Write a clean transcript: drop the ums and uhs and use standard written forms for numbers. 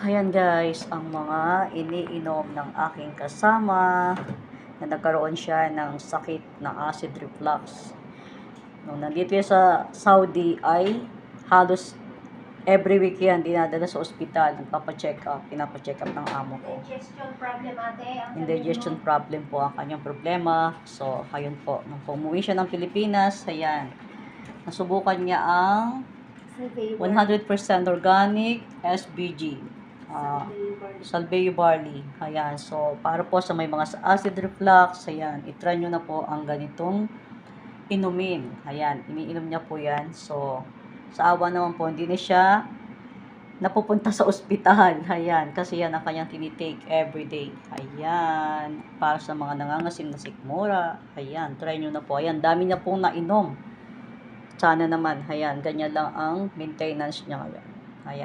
Ayan guys, ang mga iniinom ng aking kasama na nagkaroon siya ng sakit ng acid reflux. Nung nandito yan sa Saudi ay halos every week yan dinadala sa ospital, pinapacheck up ng amo ko. Indigestion problem ate. Indigestion problem po ang kanyang problema. So, ayun po. Nung umuwi siya ng Pilipinas, ayan, nasubukan niya ang 100% organic SBG. Salveo barley. Ayan. So, para po sa may mga acid reflux, ayan, itry nyo na po ang ganitong inumin. Ayan, iniinom niya po yan. So, sa awa naman po, hindi na siya napupunta sa ospital. Ayan, kasi yan ang kanyang tinitake everyday. Ayan, para sa mga nangangasim na sikmura. Ayan, try nyo na po. Ayan, dami niya pong nainom. Sana naman, ayan, ganyan lang ang maintenance niya ngayon. Ayan.